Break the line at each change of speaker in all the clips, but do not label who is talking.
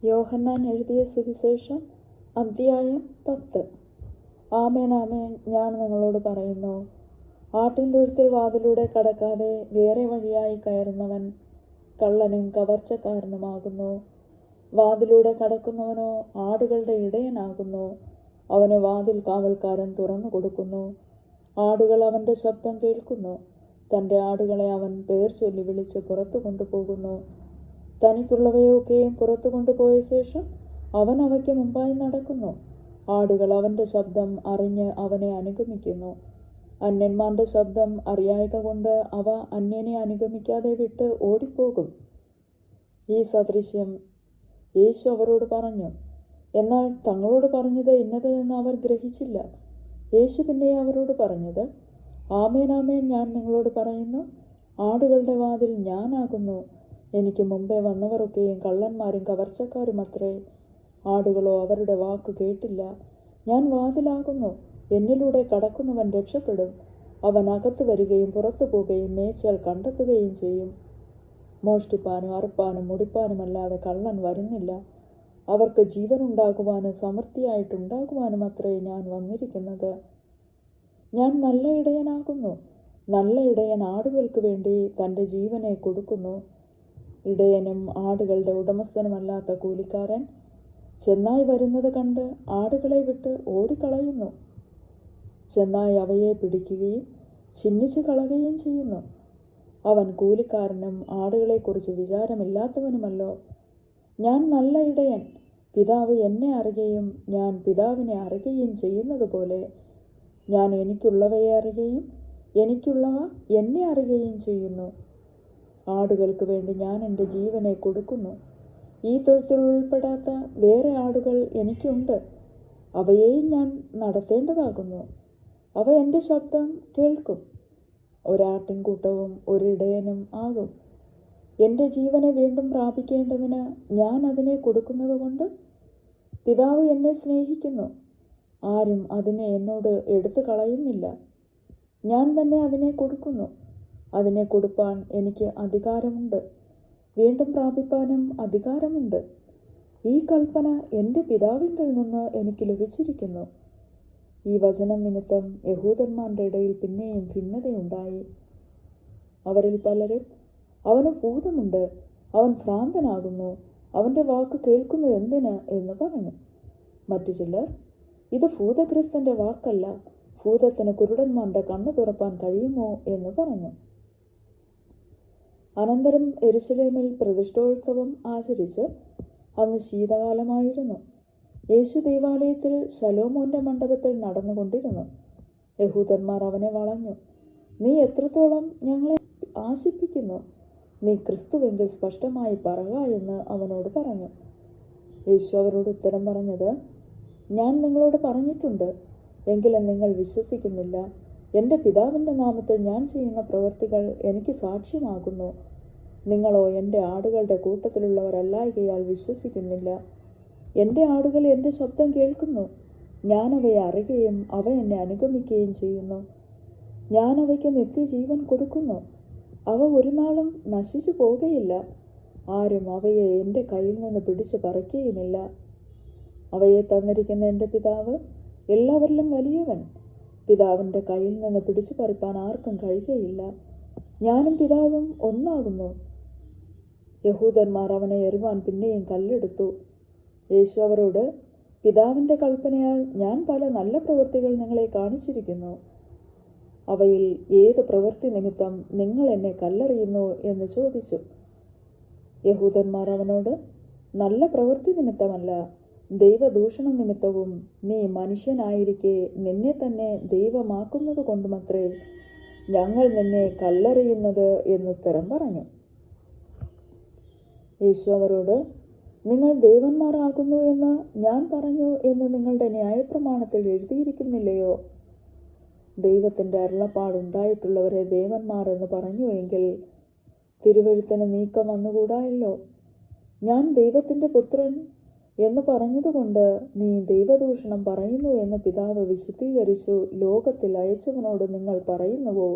യോഹന്നാൻ എഴുതിയ സുവിശേഷം അധ്യായം 10. ആമേൻ ആമേൻ, ഞാൻ നിങ്ങളോട് പറയുന്നു, ആട്ടിൻതൊഴുത്തിൽ വാതിലൂടെ കടക്കാതെ വേറെ വഴിയായി കയറുന്നവൻ കള്ളനും കവർച്ചക്കാരനുമാകുന്നു. വാതിലൂടെ കടക്കുന്നവനോ ആടുകളുടെ ഇടയനാകുന്നു. അവന് വാതിൽ കാവൽക്കാരൻ തുറന്നു കൊടുക്കുന്നു. ആടുകൾ അവൻ്റെ ശബ്ദം കേൾക്കുന്നു. തൻ്റെ ആടുകളെ അവൻ പേർ ചൊല്ലി വിളിച്ച് പുറത്തു കൊണ്ടുപോകുന്നു. തനിക്കുള്ളവയൊക്കെയും പുറത്തു കൊണ്ടുപോയ ശേഷം അവൻ അവയ്ക്ക് മുമ്പായി നടക്കുന്നു. ആടുകൾ അവൻ്റെ ശബ്ദം അറിഞ്ഞ് അവനെ അനുഗമിക്കുന്നു. അന്യന്മാരുടെ ശബ്ദം അറിയായ്ക കൊണ്ട് അവ അന്യനെ അനുഗമിക്കാതെ വിട്ട് ഓടിപ്പോകും. ഈ സദൃശ്യം യേശു അവരോട് പറഞ്ഞു. എന്നാൽ തങ്ങളോട് പറഞ്ഞത് ഇന്നത് എന്ന് അവർ ഗ്രഹിച്ചില്ല. യേശു പിന്നെ അവരോട് പറഞ്ഞത്, ആമേൻ ആമേൻ, ഞാൻ നിങ്ങളോട് പറയുന്നു, ആടുകളുടെ വാതിൽ ഞാനാകുന്നു. എനിക്ക് മുമ്പേ വന്നവരൊക്കെയും കള്ളന്മാരും കവർച്ചക്കാരുമത്രേ. ആടുകളോ അവരുടെ വാക്ക് കേട്ടില്ല. ഞാൻ വാതിലാകുന്നു. എന്നിലൂടെ കടക്കുന്നവൻ രക്ഷപ്പെടും. അവൻ അകത്തു വരികയും പുറത്തു പോവുകയും മേച്ചാൽ കണ്ടെത്തുകയും ചെയ്യും. മോഷ്ടിപ്പാനും അറുപ്പാനും മുടിപ്പാനുമല്ലാതെ കള്ളൻ വരുന്നില്ല. അവർക്ക് ജീവനുണ്ടാകുവാനും സമൃദ്ധിയായിട്ടുണ്ടാകുവാനും അത്രേ ഞാൻ വന്നിരിക്കുന്നത്. ഞാൻ നല്ല ഇടയനാകുന്നു. നല്ല ഇടയൻ ആടുകൾക്ക് വേണ്ടി തൻ്റെ ജീവനെ കൊടുക്കുന്നു. ഇടയനും ആടുകളുടെ ഉടമസ്ഥനുമല്ലാത്ത കൂലിക്കാരൻ ചെന്നായ് വരുന്നത് കണ്ട് ആടുകളെ വിട്ട് ഓടിക്കളയുന്നു. ചെന്നായ് അവയെ പിടിക്കുകയും ചിഹ്നിച്ചു കളയുകയും ചെയ്യുന്നു. അവൻ കൂലിക്കാരനും ആടുകളെക്കുറിച്ച് വിചാരമില്ലാത്തവനുമല്ലോ. ഞാൻ നല്ല ഇടയൻ. പിതാവ് എന്നെ അറിയുകയും ഞാൻ പിതാവിനെ അറിയുകയും ചെയ്യുന്നത് പോലെ ഞാൻ എനിക്കുള്ളവയെ അറിയുകയും എനിക്കുള്ളവ എന്നെ അറിയുകയും ചെയ്യുന്നു. ആടുകൾക്ക് വേണ്ടി ഞാൻ എൻ്റെ ജീവനെ കൊടുക്കുന്നു. ഈ തൊഴുത്തിൽ ഉൾപ്പെടാത്ത വേറെ ആടുകൾ എനിക്കുണ്ട്. അവയെയും ഞാൻ നടത്തേണ്ടതാകുന്നു. അവ എൻ്റെ ശബ്ദം കേൾക്കും. ഒരാട്ടിൻകൂട്ടവും ഒരിടയനും ആകും. എൻ്റെ ജീവനെ വീണ്ടും പ്രാപിക്കേണ്ടതിന് ഞാൻ അതിനെ കൊടുക്കുന്നത് കൊണ്ട് പിതാവ് എന്നെ സ്നേഹിക്കുന്നു. ആരും അതിനെ എന്നോട് എടുത്തു കളയുന്നില്ല. ഞാൻ തന്നെ അതിനെ കൊടുക്കുന്നു. അതിനെ കൊടുപ്പാൻ എനിക്ക് അധികാരമുണ്ട്. വീണ്ടും പ്രാപിപ്പാനും അധികാരമുണ്ട്. ഈ കൽപ്പന എൻ്റെ പിതാവിങ്കൽ നിന്ന് എനിക്ക് ലഭിച്ചിരിക്കുന്നു. ഈ വചനം നിമിത്തം യഹൂദന്മാരുടെ ഇടയിൽ പിന്നെയും ഭിന്നതയുണ്ടായി. അവരിൽ പലരും, അവന് ഭൂതമുണ്ട്, അവൻ ഭ്രാന്തനാകുന്നു, അവൻ്റെ വാക്ക് കേൾക്കുന്നത് എന്തിന് എന്ന് പറഞ്ഞു. മറ്റു ചിലർ, ഇത് ഭൂതഗ്രസ്തൻ്റെ വാക്കല്ല, ഭൂതത്തിന് കുരുടന്മാരുടെ കണ്ണു തുറപ്പാൻ കഴിയുമോ എന്ന് പറഞ്ഞു. അനന്തരം യെരുശലേമിൽ പ്രതിഷ്ഠോത്സവം ആചരിച്ച് അന്ന് ശീതകാലമായിരുന്നു. യേശു ദൈവാലയത്തിൽ ശലോമോന്റെ മണ്ഡപത്തിൽ നടന്നുകൊണ്ടിരുന്നു. യഹൂദന്മാർ അവനെ വളഞ്ഞു. നീ എത്രത്തോളം ഞങ്ങളെ ആശിപ്പിക്കുന്നു? നീ ക്രിസ്തുവെങ്കിൽ സ്പഷ്ടമായി പറക എന്ന് അവനോട് പറഞ്ഞു. യേശു അവരോട് ഉത്തരം പറഞ്ഞത്, ഞാൻ നിങ്ങളോട് പറഞ്ഞിട്ടുണ്ട്, എങ്കിലും നിങ്ങൾ വിശ്വസിക്കുന്നില്ല. എൻ്റെ പിതാവിൻ്റെ നാമത്തിൽ ഞാൻ ചെയ്യുന്ന പ്രവൃത്തികൾ എനിക്ക് സാക്ഷ്യമാകുന്നു. നിങ്ങളോ എൻ്റെ ആടുകളുടെ കൂട്ടത്തിലുള്ളവരല്ലായ്കയാൽ വിശ്വസിക്കുന്നില്ല. എൻ്റെ ആടുകൾ എൻ്റെ ശബ്ദം കേൾക്കുന്നു. ഞാൻ അവയെ അറിയുകയും അവ എന്നെ അനുഗമിക്കുകയും ചെയ്യുന്നു. ഞാൻ അവയ്ക്ക് നിത്യജീവൻ കൊടുക്കുന്നു. അവ ഒരു നാളും നശിച്ചു പോകുകയില്ല. ആരും അവയെ എൻ്റെ കയ്യിൽ നിന്ന് പിടിച്ചു പറിക്കുകയുമില്ല. അവയെ തന്നിരിക്കുന്ന എൻ്റെ പിതാവ് എല്ലാവരിലും വലിയവൻ. പിതാവിൻ്റെ കയ്യിൽ നിന്ന് പിടിച്ചു പറിപ്പാൻ ആർക്കും കഴിയുകയില്ല. ഞാനും പിതാവും ഒന്നാകുന്നു. യഹൂദന്മാർ അവനെ എറിവാൻ പിന്നെയും കല്ലെടുത്തു. യേശു അവരോട്, പിതാവിൻ്റെ കൽപ്പനയാൽ ഞാൻ പല നല്ല പ്രവൃത്തികൾ നിങ്ങളെ കാണിച്ചിരിക്കുന്നു. അവയിൽ ഏത് പ്രവൃത്തി നിമിത്തം നിങ്ങൾ എന്നെ കല്ലെറിയുന്നു എന്ന് ചോദിച്ചു. യഹൂദന്മാർ അവനോട്, നല്ല പ്രവൃത്തി നിമിത്തമല്ല, ദൈവദൂഷണ നിമിത്തവും നീ മനുഷ്യനായിരിക്കെ നിന്നെ തന്നെ ദൈവമാക്കുന്നത് കൊണ്ടുമത്രേ ഞങ്ങൾ നിന്നെ കല്ലെറിയുന്നത് എന്നുത്തരം പറഞ്ഞു. യേശു അവരോട്, നിങ്ങൾ ദേവന്മാരാകുന്നു എന്ന് ഞാൻ പറഞ്ഞു എന്ന് നിങ്ങളുടെ ന്യായപ്രമാണത്തിൽ എഴുതിയിരിക്കുന്നില്ലയോ? ദൈവത്തിൻ്റെ അരുളപ്പാടുണ്ടായിട്ടുള്ളവരെ ദേവന്മാർ എന്ന് പറഞ്ഞു എങ്കിൽ തിരുവെഴുത്തിന് നീക്കം വന്നുകൂടായല്ലോ. ഞാൻ ദൈവത്തിൻ്റെ പുത്രൻ എന്ന് പറഞ്ഞതുകൊണ്ട് നീ ദൈവദൂഷണം പറയുന്നു എന്ന് പിതാവ് വിശുദ്ധീകരിച്ചു ലോകത്തിൽ അയച്ചവനോട് നിങ്ങൾ പറയുന്നുവോ?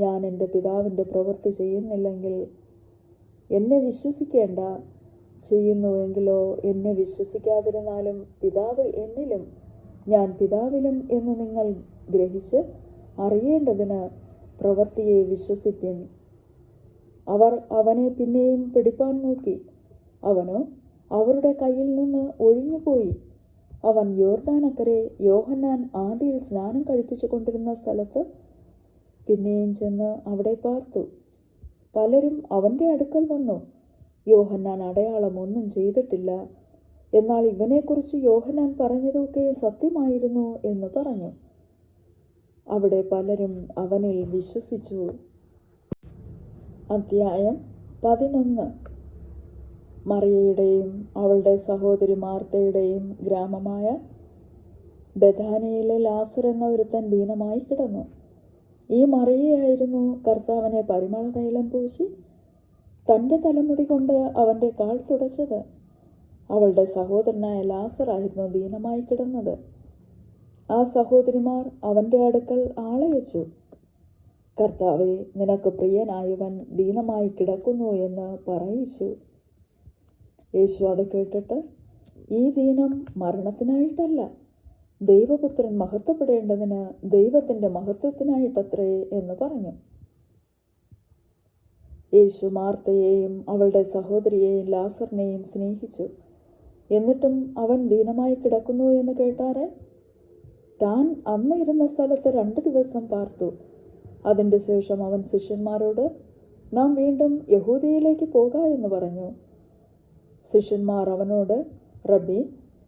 ഞാൻ എൻ്റെ പിതാവിൻ്റെ പ്രവൃത്തി ചെയ്യുന്നില്ലെങ്കിൽ എന്നെ വിശ്വസിക്കേണ്ട. ചെയ്യുന്നുവെങ്കിലോ എന്നെ വിശ്വസിക്കാതിരുന്നാലും പിതാവ് എന്നിലും ഞാൻ പിതാവിലും എന്ന് നിങ്ങൾ ഗ്രഹിച്ച് അറിയേണ്ടതിന് പ്രവൃത്തിയെ വിശ്വസിപ്പിൻ. അവർ അവനെ പിന്നെയും പിടിപ്പാൻ നോക്കി. അവനോ അവരുടെ കയ്യിൽ നിന്ന് ഒഴിഞ്ഞുപോയി. അവൻ യോർദാനക്കരെ യോഹന്നാൻ ആദിയിൽ സ്നാനം കഴിപ്പിച്ചു കൊണ്ടിരുന്ന സ്ഥലത്ത് പിന്നെയും ചെന്ന് അവിടെ പാർത്തു. പലരും അവൻ്റെ അടുക്കൽ വന്നു, യോഹന്നാൻ അടയാളം ഒന്നും ചെയ്തിട്ടില്ല, എന്നാൽ ഇവനെക്കുറിച്ച് യോഹന്നാൻ പറഞ്ഞതൊക്കെ സത്യമായിരുന്നു എന്ന് പറഞ്ഞു. അവിടെ പലരും അവനിൽ വിശ്വസിച്ചു. അധ്യായം 11. മറിയയുടെയും അവളുടെ സഹോദരി മാർത്തയുടെയും ഗ്രാമമായ ബെഥാനിയയിലെ ലാസർ എന്ന ഒരുത്തൻ ദീനമായി കിടന്നു. ഈ മറിയയായിരുന്നു കർത്താവിനെ പരിമള തൈലം പൂശി തൻ്റെ തലമുടി കൊണ്ട് അവൻ്റെ കാൽ തുടച്ചത്. അവളുടെ സഹോദരനായ ലാസറായിരുന്നു ദീനമായി കിടന്നത്. ആ സഹോദരിമാർ അവൻ്റെ അടുക്കൽ ആളയച്ചു. കർത്താവേ, നിനക്ക് പ്രിയനായവൻ ദീനമായി കിടക്കുന്നു എന്ന് പറയിച്ചു. യേശു അത് കേട്ടിട്ട്, ഈ ദീനം മരണത്തിനായിട്ടല്ല, ദൈവപുത്രൻ മഹത്വപ്പെടേണ്ടതിന് ദൈവത്തിൻ്റെ മഹത്വത്തിനായിട്ടത്രേ എന്ന് പറഞ്ഞു. യേശു മാർത്തയെയും അവളുടെ സഹോദരിയെയും ലാസറിനെയും സ്നേഹിച്ചു. എന്നിട്ടും അവൻ ദീനമായി കിടക്കുന്നു എന്ന് കേട്ടാറെ താൻ അന്ന് ഇരുന്ന സ്ഥലത്ത് 2 ദിവസം പാർത്തു. അതിൻ്റെ ശേഷം അവൻ ശിഷ്യന്മാരോട്, നാം വീണ്ടും യഹൂദയിലേക്ക് പോക എന്ന് പറഞ്ഞു. ശിഷ്യന്മാർ അവനോട്, റബ്ബി,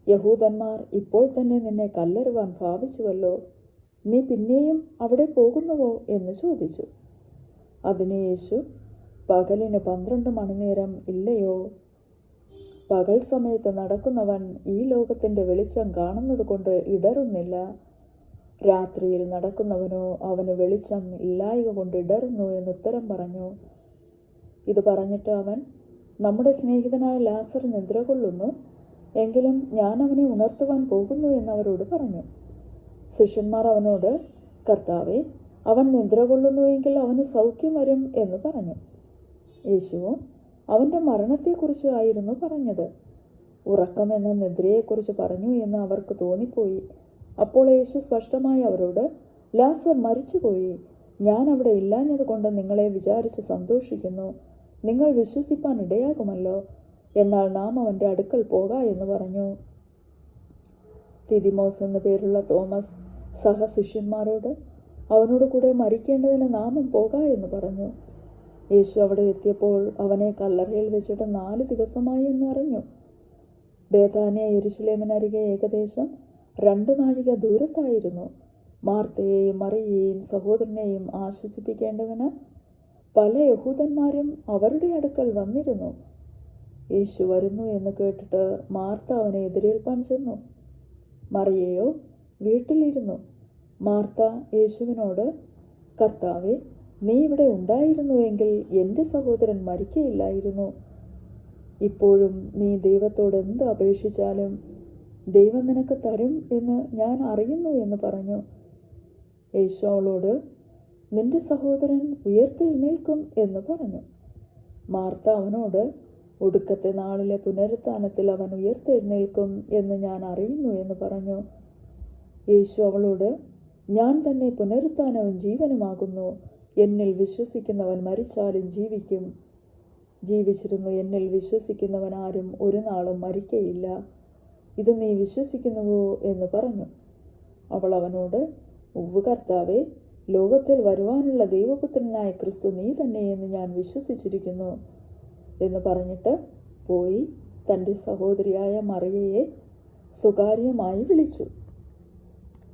യഹൂദന്മാർ ഇപ്പോൾ തന്നെ നിന്നെ കല്ലെറിവാൻ ഭാവിച്ചുവല്ലോ, നീ പിന്നെയും അവിടെ പോകുന്നുവോ എന്ന് ചോദിച്ചു. അതിന് യേശു, പകലിന് 12 മണിനേരം ഇല്ലയോ? പകൽ സമയത്ത് നടക്കുന്നവൻ ഈ ലോകത്തിൻ്റെ വെളിച്ചം കാണുന്നത് കൊണ്ട് ഇടറുന്നില്ല. രാത്രിയിൽ നടക്കുന്നവനോ അവന് വെളിച്ചം ഇല്ലായ്ക കൊണ്ട് ഇടറുന്നു എന്നുത്തരം പറഞ്ഞു. ഇത് പറഞ്ഞിട്ട് അവൻ, നമ്മുടെ സ്നേഹിതനായ ലാസർ നിദ്ര കൊള്ളുന്നു, എങ്കിലും ഞാൻ അവനെ ഉണർത്തുവാൻ പോകുന്നു എന്നവരോട് പറഞ്ഞു. ശിഷ്യന്മാർ അവനോട്, കർത്താവേ, അവൻ നിദ്ര കൊള്ളുന്നുവെങ്കിൽ അവന് സൗഖ്യം വരും എന്ന് പറഞ്ഞു. യേശുവോ അവൻ്റെ മരണത്തെക്കുറിച്ച് ആയിരുന്നു പറഞ്ഞത്. ഉറക്കമെന്ന നിദ്രയെക്കുറിച്ച് പറഞ്ഞു എന്ന് അവർക്ക് തോന്നിപ്പോയി. അപ്പോൾ യേശു സ്പഷ്ടമായി അവരോട്, ലാസർ മരിച്ചുപോയി. ഞാൻ അവിടെ ഇല്ലാഞ്ഞത് കൊണ്ട് നിങ്ങളെ വിചാരിച്ച് സന്തോഷിക്കുന്നു. നിങ്ങൾ വിശ്വസിപ്പാൻ ഇടയാകുമല്ലോ. എന്നാൽ നാം അവൻ്റെ അടുക്കൽ പോക എന്ന് പറഞ്ഞു. ദിദിമോസ് എന്നു പേരുള്ള തോമസ് സഹശിഷ്യന്മാരോട്, അവനോട് കൂടെ മരിക്കേണ്ടതിന് നാമും പോക എന്ന് പറഞ്ഞു. യേശു അവിടെ എത്തിയപ്പോൾ അവനെ കല്ലറയിൽ വെച്ചിട്ട് 4 ദിവസമായി എന്ന് അറിഞ്ഞു. ബേഥാനിയ യെരുശലേമിനരികെ ഏകദേശം 2 നാഴിക ദൂരത്തായിരുന്നു. മാർത്തയെയും മറിയയെയും സഹോദരനെയും ആശ്വസിപ്പിക്കേണ്ടതിന് പല യഹൂദന്മാരും അവരുടെ അടുക്കൽ വന്നിരുന്നു. യേശു വരുന്നു എന്ന് കേട്ടിട്ട് മാർത്ത അവനെ എതിരേൽപ്പാൻ ചെന്നു. മറിയയോ വീട്ടിലിരുന്നു. മാർത്ത യേശുവിനോട്, കർത്താവേ, നീ ഇവിടെ ഉണ്ടായിരുന്നുവെങ്കിൽ എൻ്റെ സഹോദരൻ മരിക്കയില്ലായിരുന്നു. ഇപ്പോഴും നീ ദൈവത്തോട് എന്ത് അപേക്ഷിച്ചാലും ദൈവം നിനക്ക് തരും എന്ന് ഞാൻ അറിയുന്നു എന്ന് പറഞ്ഞു. യേശു അവളോട്, നിന്റെ സഹോദരൻ ഉയർത്തെഴുന്നേൽക്കും എന്ന് പറഞ്ഞു. മാർത്ത അവനോട്, ഒടുക്കത്തെ നാളിലെ പുനരുത്ഥാനത്തിൽ അവൻ ഉയർത്തെഴുന്നേൽക്കും എന്ന് ഞാൻ അറിയുന്നു എന്ന് പറഞ്ഞു. യേശു അവളോട്, ഞാൻ തന്നെ പുനരുത്ഥാനവും ജീവനുമാകുന്നു. എന്നിൽ വിശ്വസിക്കുന്നവൻ മരിച്ചാലും ജീവിക്കും. ജീവിച്ചിരുന്നു എന്നിൽ വിശ്വസിക്കുന്നവൻ ആരും ഒരു നാളും മരിക്കയില്ല. ഇത് നീ വിശ്വസിക്കുന്നുവോ എന്ന് പറഞ്ഞു. അവൾ അവനോട്, ഉവ്വ് കർത്താവേ, ലോകത്തിൽ വരുവാനുള്ള ദൈവപുത്രനായ ക്രിസ്തു നീ തന്നെയെന്ന് ഞാൻ വിശ്വസിച്ചിരിക്കുന്നു എന്ന് പറഞ്ഞിട്ട് പോയി തൻ്റെ സഹോദരിയായ മറിയയെ സ്വകാര്യമായി വിളിച്ചു.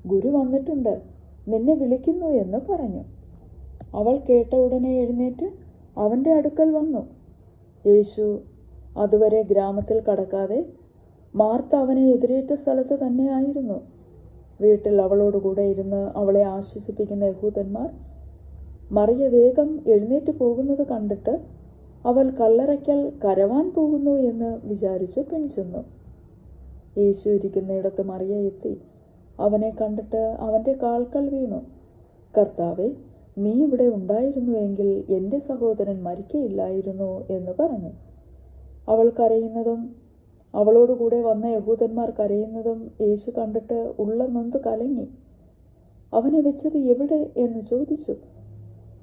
ഗുരു വന്നിട്ടുണ്ട്, നിന്നെ വിളിക്കുന്നു എന്ന് പറഞ്ഞു. അവൾ കേട്ട ഉടനെ എഴുന്നേറ്റ് അവൻ്റെ അടുക്കൽ വന്നു. യേശു അതുവരെ ഗ്രാമത്തിൽ കടക്കാതെ മാർത്ത അവനെ എതിരേറ്റ സ്ഥലത്ത് തന്നെയായിരുന്നു. വീട്ടിൽ അവളോടുകൂടെ ഇരുന്ന് അവളെ ആശ്വസിപ്പിക്കുന്ന യഹൂദന്മാർ മറിയ വേഗം എഴുന്നേറ്റ് പോകുന്നത് കണ്ടിട്ട് അവൾ കല്ലറയ്ക്കൽ കരവാൻ പോകുന്നു എന്ന് വിചാരിച്ച് പിൻചെന്നു. യേശു ഇരിക്കുന്നിടത്ത് മറിയ എത്തി. അവനെ കണ്ടിട്ട് അവൻ്റെ കാൽക്കൽ വീണു. കർത്താവേ, നീ ഇവിടെ ഉണ്ടായിരുന്നുവെങ്കിൽ എൻ്റെ സഹോദരൻ മരിക്കയില്ലായിരുന്നു എന്ന് പറഞ്ഞു. അവൾ കരയുന്നതും അവളോടുകൂടെ വന്ന യഹൂദന്മാർ കരയുന്നതും യേശു കണ്ടിട്ട് ഉള്ളം നൊന്ത് കലങ്ങി. അവനെ വെച്ചത് എവിടെ എന്ന് ചോദിച്ചു.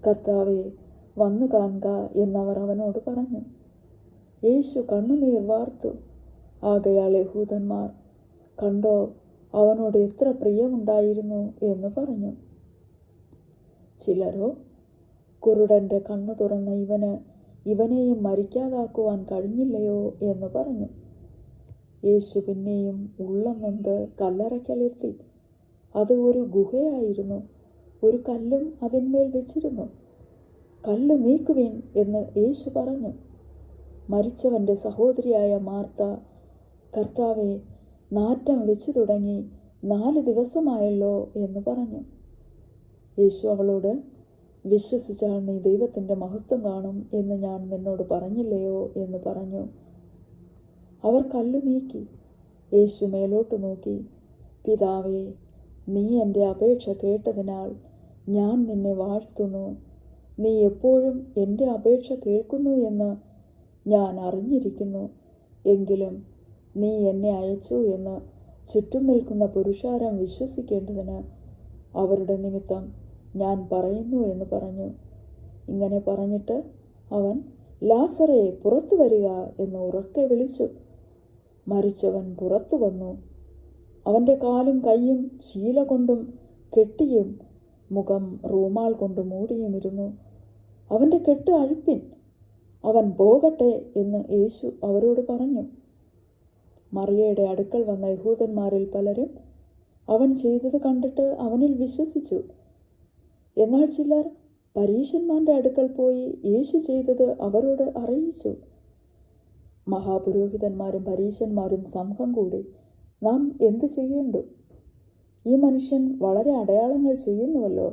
കർത്താവേ, വന്നു കാണുക എന്നവർ അവനോട് പറഞ്ഞു. യേശു കണ്ണുനീർ വാർത്തു. ആകയാൽ യഹൂദന്മാർ, കണ്ടോ, അവനോട് എത്ര പ്രിയമുണ്ടായിരുന്നു എന്ന് പറഞ്ഞു. ചിലരോ, കുരുടന്റെ കണ്ണു തുറന്ന ഇവനെയും മരിക്കാതാക്കുവാൻ കഴിഞ്ഞില്ലയോ എന്ന് പറഞ്ഞു. യേശു പിന്നെയും ഉള്ളം നൊന്ത് കല്ലറയ്ക്കലെത്തി. അത് ഒരു ഗുഹയായിരുന്നു. ഒരു കല്ലും അതിന്മേൽ വെച്ചിരുന്നു. കല്ല് നീക്കുവിൻ എന്ന് യേശു പറഞ്ഞു. മരിച്ചവൻ്റെ സഹോദരിയായ മാർത്ത, കർത്താവെ, നാറ്റം വെച്ചു തുടങ്ങി, 4 ദിവസമായല്ലോ എന്ന് പറഞ്ഞു. യേശു അവളോട്, വിശ്വസിച്ചാൽ നീ ദൈവത്തിൻ്റെ മഹത്വം കാണും എന്ന് ഞാൻ നിന്നോട് പറഞ്ഞില്ലയോ എന്ന് പറഞ്ഞു. അവർ കല്ലു നീക്കി. യേശു മേലോട്ട് നോക്കി, പിതാവേ, നീ എൻ്റെ അപേക്ഷ കേട്ടതിനാൽ ഞാൻ നിന്നെ വാഴ്ത്തുന്നു. നീ എപ്പോഴും എൻ്റെ അപേക്ഷ കേൾക്കുന്നു എന്ന് ഞാൻ അറിഞ്ഞിരിക്കുന്നു. എങ്കിലും നീ എന്നെ അയച്ചു എന്ന് ചുറ്റും നിൽക്കുന്ന പുരുഷാരം വിശ്വസിക്കേണ്ടതിന് അവരുടെ നിമിത്തം ഞാൻ പറയുന്നു എന്ന് പറഞ്ഞു. ഇങ്ങനെ പറഞ്ഞിട്ട് അവൻ, ലാസറേ, പുറത്തു വരിക എന്ന് ഉറക്കെ വിളിച്ചു. മരിച്ചവൻ പുറത്തു വന്നു. അവൻ്റെ കാലും കൈയും ശീല കൊണ്ടും കെട്ടിയും മുഖം റൂമാൽ കൊണ്ട് മൂടിയുമിരുന്നു. അവൻ്റെ കെട്ട് അഴിപ്പിൻ, അവൻ പോകട്ടെ എന്ന് യേശു അവരോട് പറഞ്ഞു. മറിയയുടെ അടുക്കൽ വന്ന യഹൂദന്മാരിൽ പലരും അവൻ ചെയ്തത് കണ്ടിട്ട് അവനിൽ വിശ്വസിച്ചു. എന്നാൽ ചിലർ പരീശന്മാരുടെ അടുക്കൽ പോയി യേശു ചെയ്തത് അവരോട് അറിയിച്ചു. മഹാപുരോഹിതന്മാരും പരീശന്മാരും സംഘം കൂടി, നാം എന്തു ചെയ്യേണ്ടു? ഈ മനുഷ്യൻ വളരെ അടയാളങ്ങൾ ചെയ്യുന്നുവല്ലോ.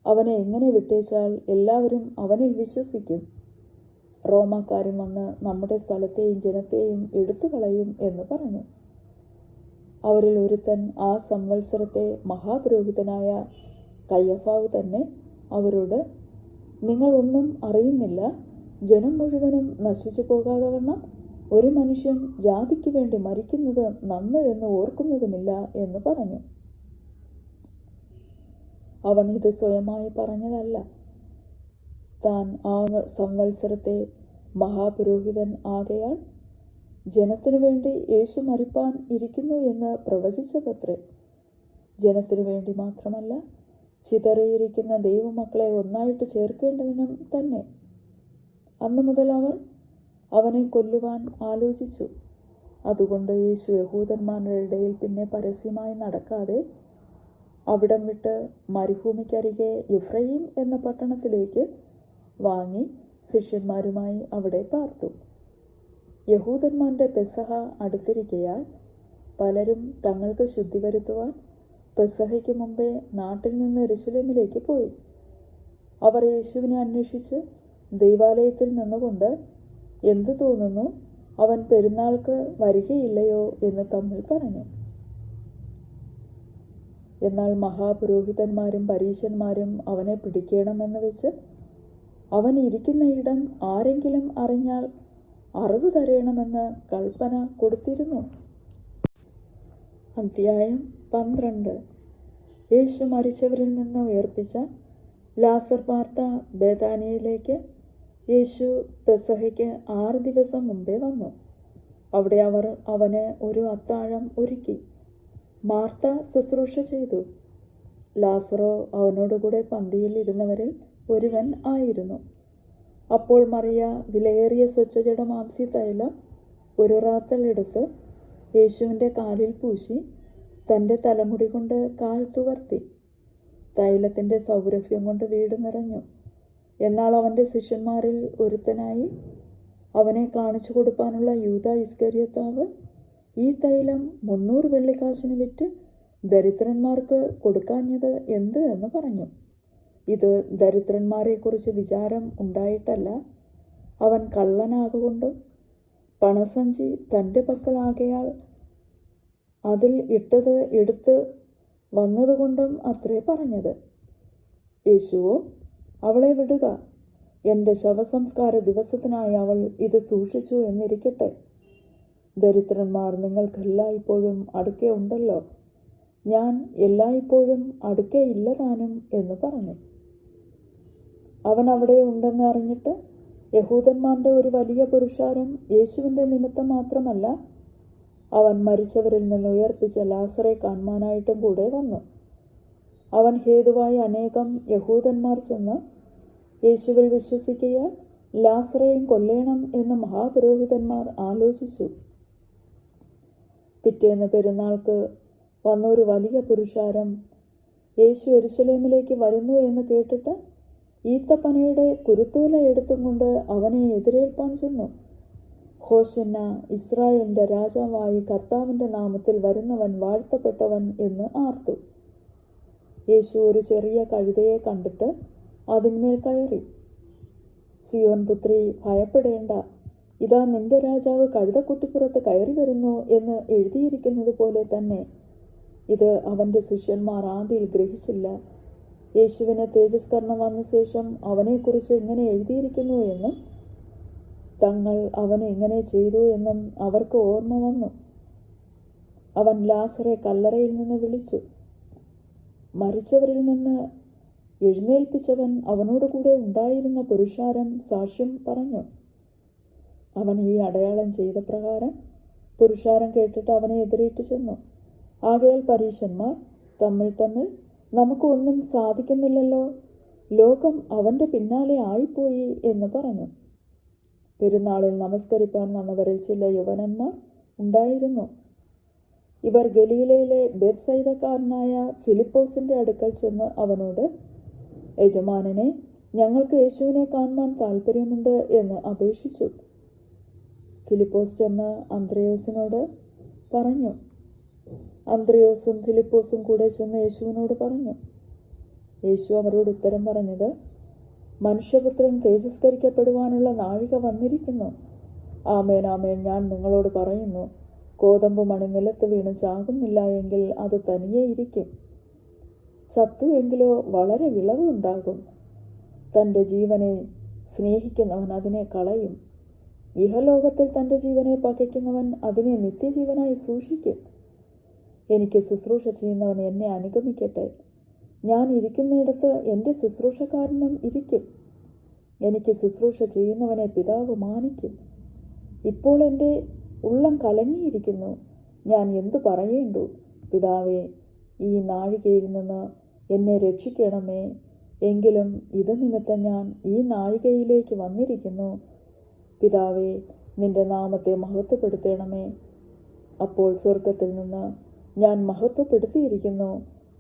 അവനെ എങ്ങനെ വിട്ടേച്ചാൽ എല്ലാവരും അവനിൽ വിശ്വസിക്കും? റോമാക്കാരും വന്ന് നമ്മുടെ സ്ഥലത്തെയും ജനത്തെയും എടുത്തു കളയും എന്ന് പറഞ്ഞു. അവരിൽ ഒരുത്തൻ ആ സംവത്സരത്തെ മഹാപുരോഹിതനായ കയ്യഫാവ് തന്നെ അവരോട്, നിങ്ങൾ ഒന്നും അറിയുന്നില്ല? ജനം മുഴുവനും നശിച്ചു പോകാതെ വണ്ണം ഒരു മനുഷ്യൻ ജാതിക്ക് വേണ്ടി മരിക്കുന്നത് നന്ന് എന്ന് ഓർക്കുന്നതുമില്ല എന്ന് പറഞ്ഞു. അവൻ ഇത് സ്വയമായി പറഞ്ഞതല്ല. താൻ ആ സംവത്സരത്തെ മഹാപുരോഹിതൻ ആകയാൽ ജനത്തിനു വേണ്ടി യേശു മരിപ്പാൻ ഇരിക്കുന്നു എന്ന് പ്രവചിച്ചതത്രേ. ജനത്തിനു വേണ്ടി മാത്രമല്ല, ചിതറിയിരിക്കുന്ന ദൈവമക്കളെ ഒന്നായിട്ട് ചേർക്കേണ്ടതിനും തന്നെ. അന്നു മുതൽ അവർ അവനെ കൊല്ലുവാൻ ആലോചിച്ചു. അതുകൊണ്ട് യേശു യഹൂദന്മാരുടെ ഇടയിൽ പിന്നെ പരസ്യമായി നടക്കാതെ അവിടം വിട്ട് മരുഭൂമിക്കരികെ എഫ്രയീം എന്ന പട്ടണത്തിലേക്ക് വാങ്ങി ശിഷ്യന്മാരുമായി അവിടെ പാർത്തു. യഹൂദന്മാരുടെ പെസഹ അടുത്തിരിക്കയാൽ പലരും തങ്ങൾക്ക് ശുദ്ധി വരുത്തുവാൻ പെസഹയ്ക്ക് മുമ്പേ നാട്ടിൽ നിന്ന് യെരൂശലേമിലേക്ക് പോയി. അവർ യേശുവിനെ അന്വേഷിച്ച് ദൈവാലയത്തിൽ നിന്നുകൊണ്ട്, എന്തു തോന്നുന്നു, അവൻ പെരുന്നാൾക്ക് വരികയില്ലയോ എന്ന് തമ്മിൽ പറഞ്ഞു. എന്നാൽ മഹാപുരോഹിതന്മാരും പരീശന്മാരും അവനെ പിടിക്കണമെന്ന് വെച്ച് അവൻ ഇരിക്കുന്ന ഇടം ആരെങ്കിലും അറിഞ്ഞാൽ അറിവ് തരണമെന്ന് കൽപ്പന കൊടുത്തിരുന്നു. അധ്യായം 12. യേശു മരിച്ചവരിൽ നിന്ന് ഉയർപ്പിച്ച ലാസർ പാർത്ത ബേഥാനിയയിലേക്ക് യേശു പെസഹയ്ക്ക് 6 ദിവസം മുമ്പേ വന്നു. അവിടെ അവർ അവന് ഒരു അത്താഴം ഒരുക്കി. മാർത്ത ശുശ്രൂഷ ചെയ്തു. ലാസറോ അവനോടുകൂടെ പന്തിയിൽ ഇരുന്നവരിൽ ഒരുവൻ ആയിരുന്നു. അപ്പോൾ മറിയ വിലയേറിയ സ്വച്ഛജട മാംസി തൈലം ഒരു റാത്തൽ എടുത്ത് യേശുവിൻ്റെ കാലിൽ പൂശി തൻ്റെ തലമുടി കൊണ്ട് കാൽ തുവർത്തി. തൈലത്തിൻ്റെ സൗരഭ്യം കൊണ്ട് വീട് നിറഞ്ഞു. എന്നാൽ അവൻ്റെ ശിഷ്യന്മാരിൽ ഒരുത്തനായി അവനെ കാണിച്ചു കൊടുപ്പാനുള്ള യൂദാ ഇസ്കര്യോത്താവ് ഈ തൈലം 300 വെള്ളിക്കാശിന് വിറ്റ് ദരിദ്രന്മാർക്ക് കൊടുക്കാഞ്ഞത് എന്ത് എന്ന് പറഞ്ഞു. ഇത് ദരിദ്രന്മാരെക്കുറിച്ച് വിചാരം ഉണ്ടായിട്ടല്ല, അവൻ കള്ളനാകൊണ്ടും പണസഞ്ചി തൻ്റെ പക്കലാകയാൽ അതിൽ ഇട്ടത് എടുത്ത് വന്നതുകൊണ്ടും അത്രേ പറഞ്ഞത്. യേശുവോ, അവളെ വിടുക, എൻ്റെ ശവസംസ്കാര ദിവസത്തിനായി അവൾ ഇത് സൂക്ഷിച്ചു എന്നിരിക്കട്ടെ. ദരിദ്രന്മാർ നിങ്ങൾക്കെല്ലായ്പ്പോഴും അടുക്കെ ഉണ്ടല്ലോ, ഞാൻ എല്ലായ്പ്പോഴും അടുക്കെ ഇല്ലതാനും എന്ന് പറഞ്ഞു. അവൻ അവിടെ ഉണ്ടെന്ന് അറിഞ്ഞിട്ട് യഹൂദന്മാരുടെ ഒരു വലിയ പുരുഷാരം യേശുവിൻ്റെ നിമിത്തം മാത്രമല്ല, അവൻ മരിച്ചവരിൽ നിന്ന് ഉയർപ്പിച്ച ലാസറെ കാണുവാനായിട്ടും കൂടെ വന്നു. അവൻ ഹേതുവായി അനേകം യഹൂദന്മാർ ചെന്ന് യേശുവിൽ വിശ്വസിക്കയാൽ ലാസറെയും കൊല്ലേണം എന്ന് മഹാപുരോഹിതന്മാർ ആലോചിച്ചു. പിറ്റേന്ന് പെരുന്നാൾക്ക് വന്നൊരു വലിയ പുരുഷാരം യേശു യെരൂശലേമിലേക്ക് വരുന്നു എന്ന് കേട്ടിട്ട് ഈത്തപ്പനയുടെ കുരുത്തോല എടുത്തും കൊണ്ട് അവനെ എതിരേൽപ്പാൻ ചെന്നു. ഹോശന്ന, ഇസ്രായേലിൻ്റെ രാജാവായി കർത്താവിൻ്റെ നാമത്തിൽ വരുന്നവൻ വാഴ്ത്തപ്പെട്ടവൻ എന്ന് ആർത്തു. യേശു ഒരു ചെറിയ കഴുതയെ കണ്ടിട്ട് അതിന്മേൽ കയറി. സിയോൻ പുത്രി, ഭയപ്പെടേണ്ട, ഇതാ നിന്റെ രാജാവ് കഴുതക്കുട്ടിപ്പുറത്ത് കയറി വരുന്നു എന്ന് എഴുതിയിരിക്കുന്നത് പോലെ തന്നെ. ഇത് അവൻ്റെ ശിഷ്യന്മാർ ആദിയിൽ ഗ്രഹിച്ചില്ല. യേശുവിന് തേജസ്കരണം വന്ന ശേഷം അവനെക്കുറിച്ച് എങ്ങനെ എഴുതിയിരിക്കുന്നു എന്നും തങ്ങൾ അവൻ എങ്ങനെ ചെയ്തു എന്നും അവർക്ക് ഓർമ്മ വന്നു. അവൻ ലാസറെ കല്ലറയിൽ നിന്ന് വിളിച്ചു. മരിച്ചവരിൽ നിന്ന് എഴുന്നേൽപ്പിച്ചവൻ അവനോടുകൂടെ ഉണ്ടായിരുന്ന പുരുഷാരം സാക്ഷ്യം പറഞ്ഞു. അവൻ ഈ അടയാളം ചെയ്ത പ്രകാരം പുരുഷാരം കേട്ടിട്ട് അവനെ എതിരേറ്റ് ചെന്നു. ആകയാൽ പരീശന്മാർ തമ്മിൽ നമുക്ക് ഒന്നും സാധിക്കുന്നില്ലല്ലോ, ലോകം അവൻ്റെ പിന്നാലെ ആയിപ്പോയി എന്ന് പറഞ്ഞു. പെരുന്നാളിൽ നമസ്കരിപ്പാൻ വന്നവരിൽ ചില യൗവനന്മാർ ഉണ്ടായിരുന്നു. ഇവർ ഗലീലയിലെ ബേത്സയിദക്കാരനായ ഫിലിപ്പോസിൻ്റെ അടുക്കൽ ചെന്ന് അവനോട്, യജമാനനെ, ഞങ്ങൾക്ക് യേശുവിനെ കാണുവാൻ താല്പര്യമുണ്ട് എന്ന് അപേക്ഷിച്ചു. ഫിലിപ്പോസ് ചെന്ന് അന്ത്രയോസിനോട് പറഞ്ഞു. അന്ത്രയോസും ഫിലിപ്പോസും കൂടെ ചെന്ന് യേശുവിനോട് പറഞ്ഞു. യേശു അവരോട് ഉത്തരം പറഞ്ഞത്, മനുഷ്യപുത്രൻ തേജസ്കരിക്കപ്പെടുവാനുള്ള നാഴിക വന്നിരിക്കുന്നു. ആമേൻ ആമേൻ, ഞാൻ നിങ്ങളോട് പറയുന്നു, കോതമ്പ് മണി നിലത്ത് വീണ് ചാകുന്നില്ല എങ്കിൽ അത് തനിയെ ഇരിക്കും. ചത്തു എങ്കിലോ വളരെ വിളവ് ഉണ്ടാകും. തൻ്റെ ജീവനെ സ്നേഹിക്കുന്നവൻ അതിനെ കളയും. ഇഹലോകത്തിൽ തൻ്റെ ജീവനെ പകയ്ക്കുന്നവൻ അതിനെ നിത്യജീവനായി സൂക്ഷിക്കും. എനിക്ക് ശുശ്രൂഷ ചെയ്യുന്നവൻ എന്നെ അനുഗമിക്കട്ടെ. ഞാൻ ഇരിക്കുന്നിടത്ത് എൻ്റെ ശുശ്രൂഷക്കാരനും ഇരിക്കും. എനിക്ക് ശുശ്രൂഷ ചെയ്യുന്നവനെ പിതാവ് മാനിക്കും. ഇപ്പോൾ എൻ്റെ ഉള്ളം കലങ്ങിയിരിക്കുന്നു. ഞാൻ എന്തു പറയേണ്ടു? പിതാവേ, ഈ നാഴികയിൽ നിന്ന് എന്നെ രക്ഷിക്കണമേ. എങ്കിലും ഇത് നിമിത്തം ഞാൻ ഈ നാഴികയിലേക്ക് വന്നിരിക്കുന്നു. പിതാവേ, നിന്റെ നാമത്തെ മഹത്വപ്പെടുത്തണമേ. അപ്പോൾ സ്വർഗത്തിൽ നിന്ന്, ഞാൻ മഹത്വപ്പെടുത്തിയിരിക്കുന്നു,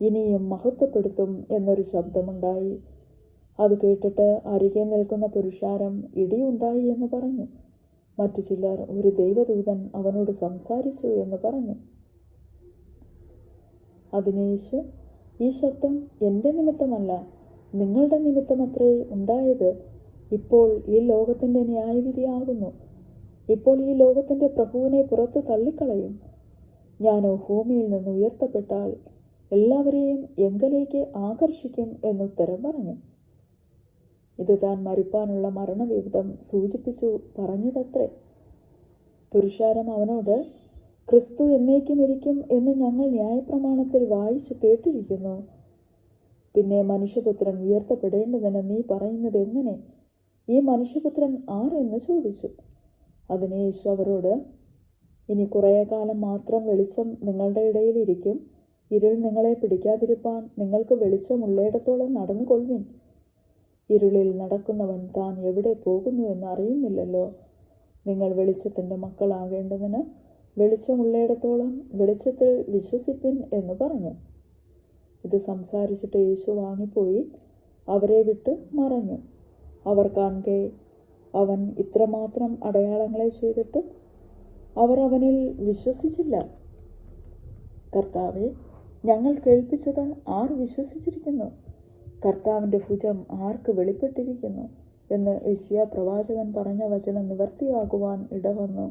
ഇനിയും മഹത്വപ്പെടുത്തും എന്നൊരു ശബ്ദമുണ്ടായി. അത് കേട്ടിട്ട് അരികെ നിൽക്കുന്ന പുരുഷാരം ഇടിയുണ്ടായി എന്ന് പറഞ്ഞു. മറ്റു ചിലർ, ഒരു ദൈവദൂതൻ അവനോട് സംസാരിച്ചു എന്ന് പറഞ്ഞു. അതിന് യേശു, ഈ ശബ്ദം എൻ്റെ നിമിത്തമല്ല, നിങ്ങളുടെ നിമിത്തമത്രേ ഉണ്ടായത്. ഇപ്പോൾ ഈ ലോകത്തിൻ്റെ ന്യായവിധിയാകുന്നു. ഇപ്പോൾ ഈ ലോകത്തിൻ്റെ പ്രഭുവിനെ പുറത്ത് തള്ളിക്കളയും. ഞാനോ ഭൂമിയിൽ നിന്ന് ഉയർത്തപ്പെട്ടാൽ എല്ലാവരെയും എങ്കലേക്ക് ആകർഷിക്കും എന്നുത്തരം പറഞ്ഞു. ഇത് താൻ മരിപ്പാനുള്ള മരണവിധം സൂചിപ്പിച്ചു പറഞ്ഞതത്രേ. പുരുഷാരം അവനോട്, ക്രിസ്തു എന്നേക്കും ഇരിക്കും എന്ന് ഞങ്ങൾ ന്യായപ്രമാണത്തിൽ വായിച്ചു കേട്ടിരിക്കുന്നു. പിന്നെ മനുഷ്യപുത്രൻ ഉയർത്തപ്പെടേണ്ടതെന്ന് നീ പറയുന്നത് എങ്ങനെ? ഈ മനുഷ്യപുത്രൻ ആർ എന്ന് ചോദിച്ചു. അതിന് യേശു അവരോട്, ഇനി കുറേ കാലം മാത്രം വെളിച്ചം നിങ്ങളുടെ ഇടയിലിരിക്കും. ഇരുൾ നിങ്ങളെ പിടിക്കാതിരിപ്പാൻ നിങ്ങൾക്ക് വെളിച്ചമുള്ളയിടത്തോളം നടന്നുകൊള്ളുവിൻ. ഇരുളിൽ നടക്കുന്നവൻ താൻ എവിടെ പോകുന്നു എന്ന് അറിയുന്നില്ലല്ലോ. നിങ്ങൾ വെളിച്ചത്തിൻ്റെ മക്കളാകേണ്ടതിന് വെളിച്ചമുള്ളയിടത്തോളം വെളിച്ചത്തിൽ വിശ്വസിപ്പിൻ എന്ന് പറഞ്ഞു. ഇത് സംസാരിച്ചിട്ട് യേശു വാങ്ങിപ്പോയി അവരെ വിട്ട് മറഞ്ഞു. അവർ കാണെ അവൻ ഇത്രമാത്രം അടയാളങ്ങളെ ചെയ്തിട്ട് അവർ അവനിൽ വിശ്വസിച്ചില്ല. കർത്താവെ, ഞങ്ങൾ കേൾപ്പിച്ചത് ആർ വിശ്വസിച്ചിരിക്കുന്നു? കർത്താവിൻ്റെ ഭുജം ആർക്ക് വെളിപ്പെട്ടിരിക്കുന്നു എന്ന് യെശയ്യാ പ്രവാചകൻ പറഞ്ഞ വചനം നിവർത്തിയാകുവാൻ ഇടവന്നു.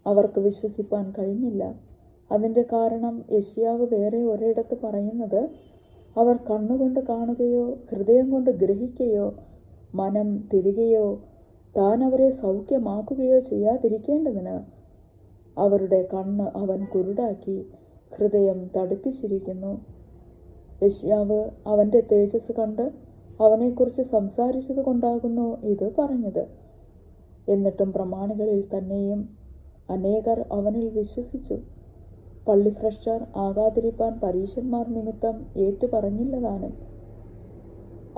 അവർക്ക് വിശ്വസിപ്പാൻ കഴിഞ്ഞില്ല. അതിൻ്റെ കാരണം യെശയ്യാവ് വേറെ ഒരിടത്ത് പറയുന്നത്, അവർ കണ്ണുകൊണ്ട് കാണുകയോ ഹൃദയം കൊണ്ട് ഗ്രഹിക്കുകയോ മനം തിരികെയോ താൻ അവരെ സൗഖ്യമാക്കുകയോ ചെയ്യാതിരിക്കേണ്ടതിന് അവരുടെ കണ്ണ് അവൻ കുരുടാക്കി ഹൃദയം തടുപ്പിച്ചിരിക്കുന്നു. യെശയ്യാവ് അവൻ്റെ തേജസ് കണ്ട് അവനെക്കുറിച്ച് സംസാരിച്ചത് കൊണ്ടാകുന്നു ഇത് പറഞ്ഞത്. എന്നിട്ടും പ്രമാണികളിൽ തന്നെയും അനേകർ അവനിൽ വിശ്വസിച്ചു. പള്ളിഭ്രഷ്ടർ ആകാതിരിപ്പാൻ പരീശന്മാർ നിമിത്തം ഏറ്റുപറഞ്ഞില്ലതാനും.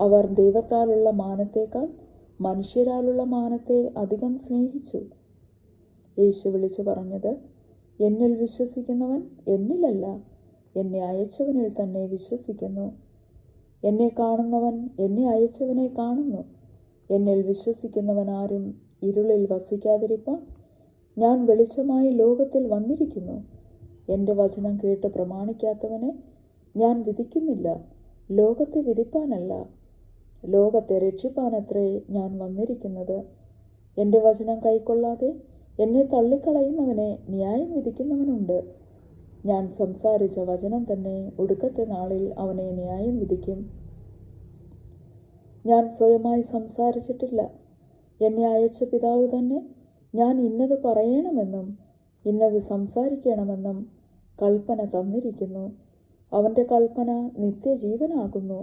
അവർ ദൈവത്താലുള്ള മാനത്തേക്കാൾ മനുഷ്യരാലുള്ള മാനത്തെ അധികം സ്നേഹിച്ചു. യേശു വിളിച്ചു പറഞ്ഞത്, എന്നിൽ വിശ്വസിക്കുന്നവൻ എന്നിലല്ല, എന്നെ അയച്ചവനിൽ തന്നെ വിശ്വസിക്കുന്നു. എന്നെ കാണുന്നവൻ എന്നെ അയച്ചവനെ കാണുന്നു. എന്നിൽ വിശ്വസിക്കുന്നവൻ ആരും ഇരുളിൽ വസിക്കാതിരിപ്പാൻ ഞാൻ വെളിച്ചമായി ലോകത്തിൽ വന്നിരിക്കുന്നു. എൻ്റെ വചനം കേട്ട് പ്രമാണിക്കാത്തവനെ ഞാൻ വിധിക്കുന്നില്ല, ലോകത്തെ വിധിപ്പാനല്ല, ലോകത്തെ രക്ഷിപ്പാനത്രേ ഞാൻ വന്നിരിക്കുന്നത്. എൻ്റെ വചനം കൈക്കൊള്ളാതെ എന്നെ തള്ളിക്കളയുന്നവനെ ന്യായം വിധിക്കുന്നവനുണ്ട്. ഞാൻ സംസാരിച്ച വചനം തന്നെ ഒടുക്കത്തെ നാളിൽ അവനെ ന്യായം വിധിക്കും. ഞാൻ സ്വയമായി സംസാരിച്ചിട്ടില്ല, എന്നെ അയച്ച പിതാവ് തന്നെ ഞാൻ ഇന്നത് പറയണമെന്നും ഇന്നത് സംസാരിക്കണമെന്നും കൽപ്പന തന്നിരിക്കുന്നു. അവൻ്റെ കൽപ്പന നിത്യജീവനാകുന്നു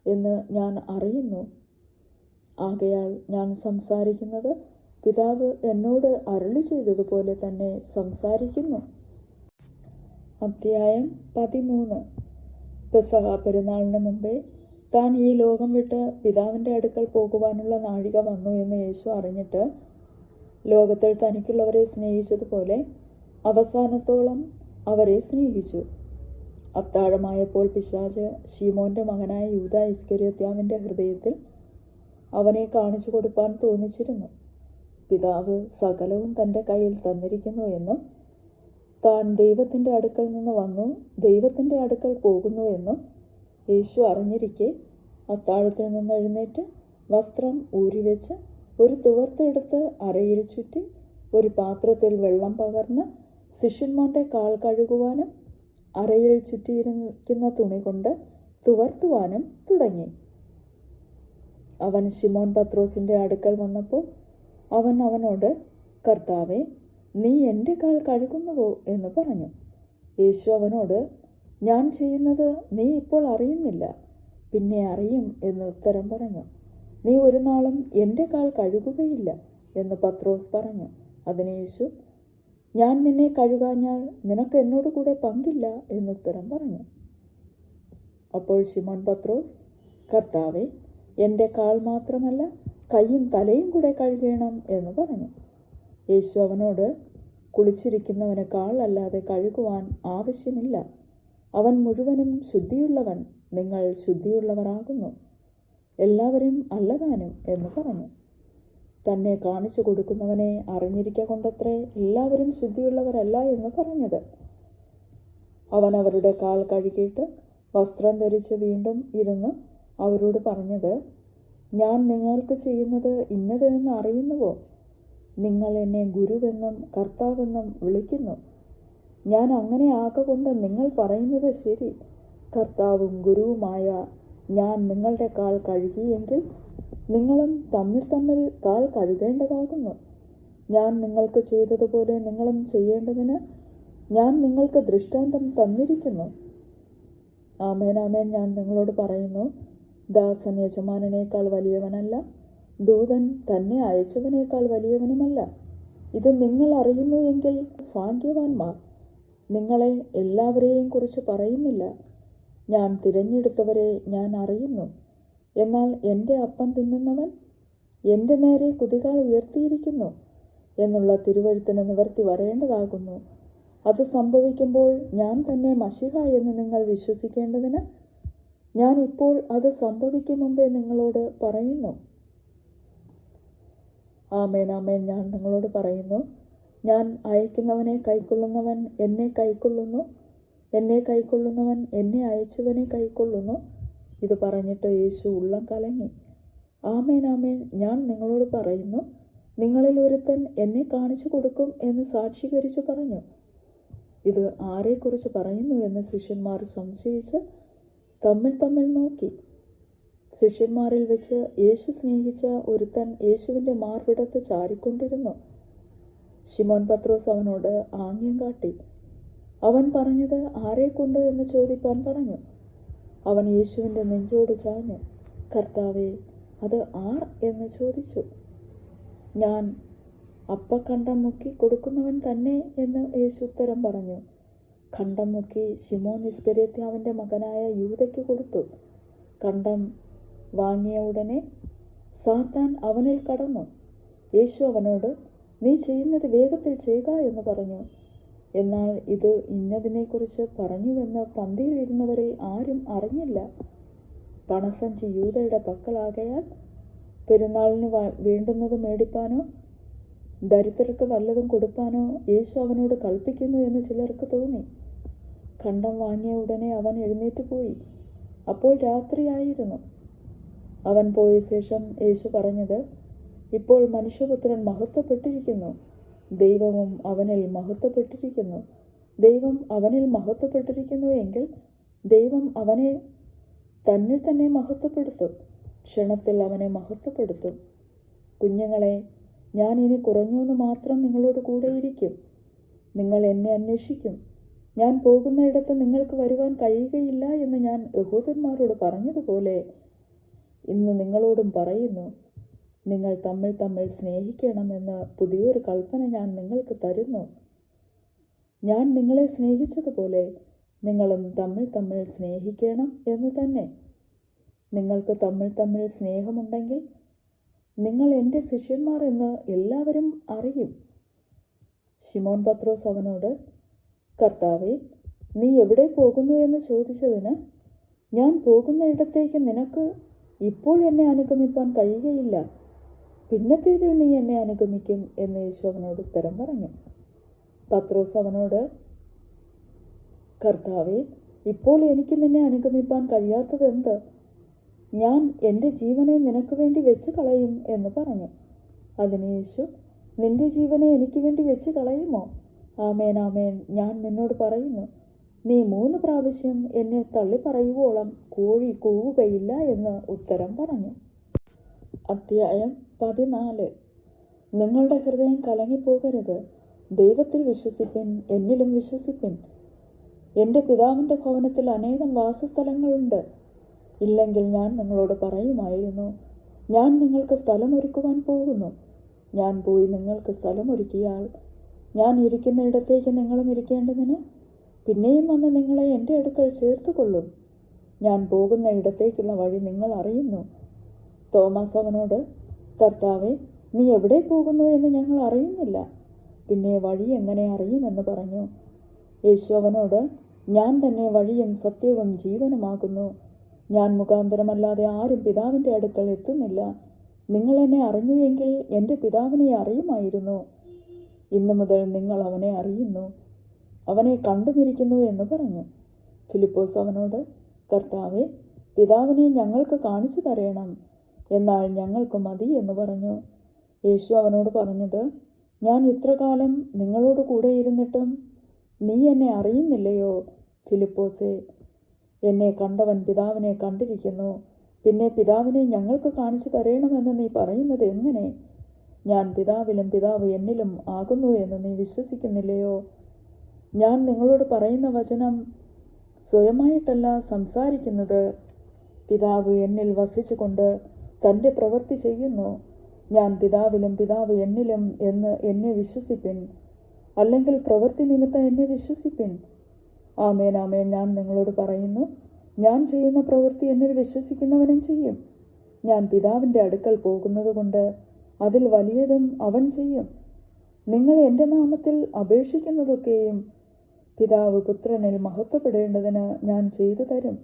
എന്ന് ഞാൻ അറിയുന്നു. ആകയാൽ ഞാൻ സംസാരിക്കുന്നത് പിതാവ് എന്നോട് അരുളി ചെയ്തതുപോലെ തന്നെ സംസാരിക്കുന്നു. അധ്യായം 13. പെസഹ പെരുന്നാളിന് മുമ്പേ താൻ ഈ ലോകം വിട്ട് പിതാവിൻ്റെ അടുക്കൽ പോകുവാനുള്ള നാഴിക വന്നു എന്ന് യേശു അറിഞ്ഞിട്ട് ലോകത്തിൽ തനിക്കുള്ളവരെ സ്നേഹിച്ചതുപോലെ അവസാനത്തോളം അവരെ സ്നേഹിച്ചു. അത്താഴമായപ്പോൾ പിശാച് ശീമോൻ്റെ മകനായ യൂദാ ഇസ്കര്യോത്യാവിൻ്റെ ഹൃദയത്തിൽ അവനെ കാണിച്ചു കൊടുപ്പാൻ തോന്നിച്ചിരുന്നു. പിതാവ് സകലവും തൻ്റെ കയ്യിൽ തന്നിരിക്കുന്നു എന്നും താൻ ദൈവത്തിൻ്റെ അടുക്കൽ നിന്ന് വന്നു ദൈവത്തിൻ്റെ അടുക്കൽ പോകുന്നു എന്നും യേശു അറിഞ്ഞിരിക്കെ അത്താഴത്തിൽ നിന്ന് എഴുന്നേറ്റ് വസ്ത്രം ഊരിവെച്ച് ഒരു തുവർത്തെടുത്ത് അരയിൽ ചുറ്റി ഒരു പാത്രത്തിൽ വെള്ളം പകർന്ന് ശിഷ്യന്മാരുടെ കാൽ കഴുകുവാനും അരയിൽ ചുറ്റിയിരിക്കുന്ന തുണി കൊണ്ട് തുവർത്തുവാനും തുടങ്ങി. അവൻ ശിമോൻ പത്രോസിൻ്റെ അടുക്കൽ വന്നപ്പോൾ അവൻ അവനോട്, കർത്താവേ, നീ എൻ്റെ കാൽ കഴുകുന്നുവോ എന്ന് പറഞ്ഞു. യേശു അവനോട്, ഞാൻ ചെയ്യുന്നത് നീ ഇപ്പോൾ അറിയുന്നില്ല, പിന്നെ അറിയും എന്ന് ഉത്തരം പറഞ്ഞു. നീ ഒരു നാളും എൻ്റെ കാൽ കഴുകുകയില്ല എന്ന് പത്രോസ് പറഞ്ഞു. അതിന് യേശു, ഞാൻ നിന്നെ കഴുകാഞ്ഞാൽ നിനക്ക് എന്നോട് കൂടെ പങ്കില്ല എന്നുത്തരം പറഞ്ഞു. അപ്പോൾ ശിമോൻ പത്രോസ്, കർത്താവേ, എൻ്റെ കാൽ മാത്രമല്ല കൈയും തലയും കൂടെ കഴുകണം എന്ന് പറഞ്ഞു. യേശു അവനോട്, കുളിച്ചിരിക്കുന്നവന് കാൽ അല്ലാതെ കഴുകുവാൻ ആവശ്യമില്ല, അവൻ മുഴുവനും ശുദ്ധിയുള്ളവൻ, നിങ്ങൾ ശുദ്ധിയുള്ളവരാകുന്നു, എല്ലാവരും അല്ലതാനും എന്ന് പറഞ്ഞു. തന്നെ കാണിച്ചു കൊടുക്കുന്നവനെ അറിഞ്ഞിരിക്ക കൊണ്ടത്രേ എല്ലാവരും ശുദ്ധിയുള്ളവരല്ല എന്ന് പറഞ്ഞത്. അവൻ അവരുടെ കാൽ കഴുകിയിട്ട് വസ്ത്രം ധരിച്ച് വീണ്ടും ഇരുന്ന് അവരോട് പറഞ്ഞത്, ഞാൻ നിങ്ങൾക്ക് ചെയ്യുന്നത് ഇന്നത് എന്ന് അറിയുന്നുവോ? നിങ്ങൾ എന്നെ ഗുരുവെന്നും കർത്താവെന്നും വിളിക്കുന്നു. ഞാൻ അങ്ങനെ ആകൊണ്ട് നിങ്ങൾ പറയുന്നത് ശരി. കർത്താവും ഗുരുവുമായ ഞാൻ നിങ്ങളുടെ കാൽ കഴുകിയെങ്കിൽ നിങ്ങളും തമ്മിൽ തമ്മിൽ കാൽ കഴുകേണ്ടതാകുന്നു. ഞാൻ നിങ്ങൾക്ക് ചെയ്തതുപോലെ നിങ്ങളും ചെയ്യേണ്ടതിന് ഞാൻ നിങ്ങൾക്ക് ദൃഷ്ടാന്തം തന്നിരിക്കുന്നു. ആമേൻ ആമേൻ, ഞാൻ നിങ്ങളോട് പറയുന്നു, ദാസൻ യജമാനനേക്കാൾ വലിയവനല്ല, ദൂതൻ തന്നെ അയച്ചവനേക്കാൾ വലിയവനുമല്ല. ഇത് നിങ്ങൾ അറിയുന്നു എങ്കിൽ ഭാഗ്യവാന്മാർ. നിങ്ങളെ എല്ലാവരെയും കുറിച്ച് പറയുന്നില്ല. ഞാൻ തിരഞ്ഞെടുത്തവരെ ഞാൻ അറിയുന്നു. എന്നാൽ എൻ്റെ അപ്പം തിന്നുന്നവൻ എൻ്റെ നേരെ കുതികാൽ ഉയർത്തിയിരിക്കുന്നു എന്നുള്ള തിരുവെഴുത്തിന് നിവർത്തി വരേണ്ടതാകുന്നു. അത് സംഭവിക്കുമ്പോൾ ഞാൻ തന്നെ മശിഹ എന്ന് നിങ്ങൾ വിശ്വസിക്കേണ്ടതിന് ഞാൻ ഇപ്പോൾ അത് സംഭവിക്കും മുമ്പേ നിങ്ങളോട് പറയുന്നു. ആമേൻ ആമേൻ, ഞാൻ നിങ്ങളോട് പറയുന്നു, ഞാൻ അയക്കുന്നവനെ കൈക്കൊള്ളുന്നവൻ എന്നെ കൈക്കൊള്ളുന്നു, എന്നെ കൈക്കൊള്ളുന്നവൻ എന്നെ അയച്ചവനെ കൈക്കൊള്ളുന്നു. ഇത് പറഞ്ഞിട്ട് യേശു ഉള്ളം കലങ്ങി. ആമേൻ ആമേൻ, ഞാൻ നിങ്ങളോട് പറയുന്നു, നിങ്ങളിൽ ഒരുത്തൻ എന്നെ കാണിച്ചു കൊടുക്കും എന്ന് സാക്ഷീകരിച്ചു പറഞ്ഞു. ഇത് ആരെക്കുറിച്ച് പറയുന്നു എന്ന് ശിഷ്യന്മാർ സംശയിച്ച് തമ്മിൽ നോക്കി. ശിഷ്യന്മാരിൽ വെച്ച് യേശു സ്നേഹിച്ച ഒരുത്തൻ യേശുവിൻ്റെ മാർവിടത്ത് ചാരിക്കൊണ്ടിരുന്നു. ശിമോൻ പത്രോസ് അവനോട് ആംഗ്യം കാട്ടി. അവൻ പറഞ്ഞത് ആരെക്കൊണ്ട് എന്ന് ചോദിപ്പാൻ പറഞ്ഞു. അവൻ യേശുവിൻ്റെ നെഞ്ചോട് ചാഞ്ഞു. കർത്താവേ, അത് ആർ എന്ന് ചോദിച്ചു. ഞാൻ അപ്പക്കണ്ടം മുക്കി കൊടുക്കുന്നവൻ തന്നെ എന്ന് യേശു ഉത്തരം പറഞ്ഞു. കണ്ടം മുക്കി ശിമോൻ ഇസ്കര്യോത്താവിൻ്റെ മകനായ യൂദയ്ക്ക് കൊടുത്തു. കണ്ടം വാങ്ങിയ ഉടനെ സാത്താൻ അവനിൽ കടന്നു. യേശു അവനോട്, നീ ചെയ്യുന്നത് വേഗത്തിൽ ചെയ്യുക എന്ന് പറഞ്ഞു. എന്നാൽ ഇത് ഇന്നതിനെക്കുറിച്ച് പറഞ്ഞുവെന്ന് പന്തിയിലിരുന്നവരിൽ ആരും അറിഞ്ഞില്ല. പണസഞ്ചി യൂദയുടെ പക്കലാകയാൽ പെരുന്നാളിന് വേണ്ടുന്നത് മേടിപ്പാനോ ദരിദ്രർക്ക് വല്ലതും കൊടുപ്പാനോ യേശു അവനോട് കൽപ്പിക്കുന്നു എന്ന് ചിലർക്ക് തോന്നി. കണ്ടം വാങ്ങിയ ഉടനെ അവൻ എഴുന്നേറ്റ് പോയി. അപ്പോൾ രാത്രിയായിരുന്നു. അവൻ പോയ ശേഷം യേശു പറഞ്ഞത്, ഇപ്പോൾ മനുഷ്യപുത്രൻ മഹത്വപ്പെട്ടിരിക്കുന്നു, ദൈവവും അവനിൽ മഹത്വപ്പെട്ടിരിക്കുന്നു. ദൈവം അവനിൽ മഹത്വപ്പെട്ടിരിക്കുന്നു എങ്കിൽ ദൈവം അവനെ തന്നിൽ തന്നെ മഹത്വപ്പെടുത്തും. ക്ഷണത്തിൽ അവനെ മഹത്വപ്പെടുത്തും. കുഞ്ഞുങ്ങളെ, ഞാൻ ഇനി കുറഞ്ഞൊന്ന് മാത്രം നിങ്ങളോട് കൂടെയിരിക്കും. നിങ്ങൾ എന്നെ അന്വേഷിക്കും. ഞാൻ പോകുന്നയിടത്ത് നിങ്ങൾക്ക് വരുവാൻ കഴിയുകയില്ല എന്ന് ഞാൻ യഹൂദന്മാരോട് പറഞ്ഞതുപോലെ ഇന്ന് നിങ്ങളോടും പറയുന്നു. നിങ്ങൾ തമ്മിൽ തമ്മിൽ സ്നേഹിക്കണമെന്ന് പുതിയൊരു കൽപ്പന ഞാൻ നിങ്ങൾക്ക് തരുന്നു. ഞാൻ നിങ്ങളെ സ്നേഹിച്ചതുപോലെ നിങ്ങളും തമ്മിൽ തമ്മിൽ സ്നേഹിക്കണം എന്ന് തന്നെ. നിങ്ങൾക്ക് തമ്മിൽ തമ്മിൽ സ്നേഹമുണ്ടെങ്കിൽ നിങ്ങൾ എൻ്റെ ശിഷ്യന്മാർ എന്ന് എല്ലാവരും അറിയും. ശിമോൻ പത്രോസ് അവനോട്, കർത്താവേ, നീ എവിടെ പോകുന്നു എന്ന് ചോദിച്ചതിന്, ഞാൻ പോകുന്ന ഇടത്തേക്ക് നിനക്ക് ഇപ്പോൾ എന്നെ അനുഗമിപ്പാൻ കഴിയുകയില്ല, പിന്നത്തേതിൽ നീ എന്നെ അനുഗമിക്കും എന്ന് യേശു അവനോട് ഉത്തരം പറഞ്ഞു. പത്രോസ് അവനോട്, കർത്താവേ, ഇപ്പോൾ എനിക്ക് നിന്നെ അനുഗമിപ്പാൻ കഴിയാത്തത് എന്ത്? ഞാൻ എൻ്റെ ജീവനെ നിനക്ക് വേണ്ടി വെച്ച് കളയും എന്ന് പറഞ്ഞു. അതിന് യേശു, നിന്റെ ജീവനെ എനിക്ക് വേണ്ടി വെച്ച് കളയുമോ? ആമേൻ, ആമേൻ, ഞാൻ നിന്നോട് പറയുന്നു, നീ 3 പ്രാവശ്യം എന്നെ തള്ളിപ്പറയുവോളം കോഴി കൂവുകയില്ല എന്ന് ഉത്തരം പറഞ്ഞു. അധ്യായം 14. നിങ്ങളുടെ ഹൃദയം കലങ്ങിപ്പോകരുത്. ദൈവത്തിൽ വിശ്വസിപ്പിൻ, എന്നിലും വിശ്വസിപ്പിൻ. എൻ്റെ പിതാവിൻ്റെ ഭവനത്തിൽ അനേകം വാസസ്ഥലങ്ങളുണ്ട്. ഇല്ലെങ്കിൽ ഞാൻ നിങ്ങളോട് പറയുമായിരുന്നു. ഞാൻ നിങ്ങൾക്ക് സ്ഥലമൊരുക്കുവാൻ പോകുന്നു. ഞാൻ പോയി നിങ്ങൾക്ക് സ്ഥലമൊരുക്കിയാൽ ഞാൻ ഇരിക്കുന്ന ഇടത്തേക്ക് നിങ്ങളും ഇരിക്കേണ്ടതിന് പിന്നെയും വന്ന് നിങ്ങളെ എൻ്റെ അടുക്കൽ ചേർത്തുകൊള്ളും. ഞാൻ പോകുന്ന ഇടത്തേക്കുള്ള വഴി നിങ്ങൾ അറിയുന്നു. തോമസ് അവനോട്, കർത്താവേ, നീ എവിടെ പോകുന്നു എന്ന് ഞങ്ങൾ അറിയുന്നില്ല, പിന്നെ വഴി എങ്ങനെ അറിയുമെന്ന് പറഞ്ഞു. യേശു അവനോട്, ഞാൻ തന്നെ വഴിയും സത്യവും ജീവനുമാകുന്നു. ഞാൻ മുഖാന്തരമല്ലാതെ ആരും പിതാവിൻ്റെ അടുക്കൽ എത്തുന്നില്ല. നിങ്ങൾ എന്നെ അറിഞ്ഞുവെങ്കിൽ എൻ്റെ പിതാവിനെ അറിയുമായിരുന്നു. ഇന്നു മുതൽ നിങ്ങൾ അവനെ അറിയുന്നു, അവനെ കണ്ടുമിരിക്കുന്നു എന്ന് പറഞ്ഞു. ഫിലിപ്പോസ് അവനോട്, കർത്താവേ, പിതാവിനെ ഞങ്ങൾക്ക് കാണിച്ചു തരേണം, എന്നാൽ ഞങ്ങൾക്ക് മതി എന്ന് പറഞ്ഞു. യേശു അവനോട് പറഞ്ഞത്, ഞാൻ ഇത്രകാലം നിങ്ങളോട് കൂടെ ഇരുന്നിട്ടും നീ എന്നെ അറിയുന്നില്ലയോ? ഫിലിപ്പോസേ, എന്നെ കണ്ടവൻ പിതാവിനെ കണ്ടിരിക്കുന്നു. പിന്നെ പിതാവിനെ ഞങ്ങൾക്ക് കാണിച്ചു തരണമെന്ന് നീ പറയുന്നത് എങ്ങനെ? ഞാൻ പിതാവിലും പിതാവ് എന്നിലും ആകുന്നു എന്ന് നീ വിശ്വസിക്കുന്നില്ലയോ? ഞാൻ നിങ്ങളോട് പറയുന്ന വചനം സ്വയമായിട്ടല്ല സംസാരിക്കുന്നത്. പിതാവ് എന്നിൽ വസിച്ചുകൊണ്ട് തൻ്റെ പ്രവൃത്തി ചെയ്യുന്നു. ഞാൻ പിതാവിലും പിതാവ് എന്നിലും എന്ന് എന്നെ വിശ്വസിപ്പിൻ, അല്ലെങ്കിൽ പ്രവൃത്തി നിമിത്തം എന്നെ വിശ്വസിപ്പിൻ. ആമേൻ, ആമേൻ, ഞാൻ നിങ്ങളോട് പറയുന്നു, ഞാൻ ചെയ്യുന്ന പ്രവൃത്തി എന്നിൽ വിശ്വസിക്കുന്നവനും ചെയ്യും. ഞാൻ പിതാവിൻ്റെ അടുക്കൽ പോകുന്നത് കൊണ്ട് അതിൽ വലിയതും അവൻ ചെയ്യും. നിങ്ങൾ എൻ്റെ നാമത്തിൽ അപേക്ഷിക്കുന്നതൊക്കെയും പിതാവ് പുത്രനിൽ മഹത്വപ്പെടേണ്ടതിന് ഞാൻ ചെയ്തു തരും.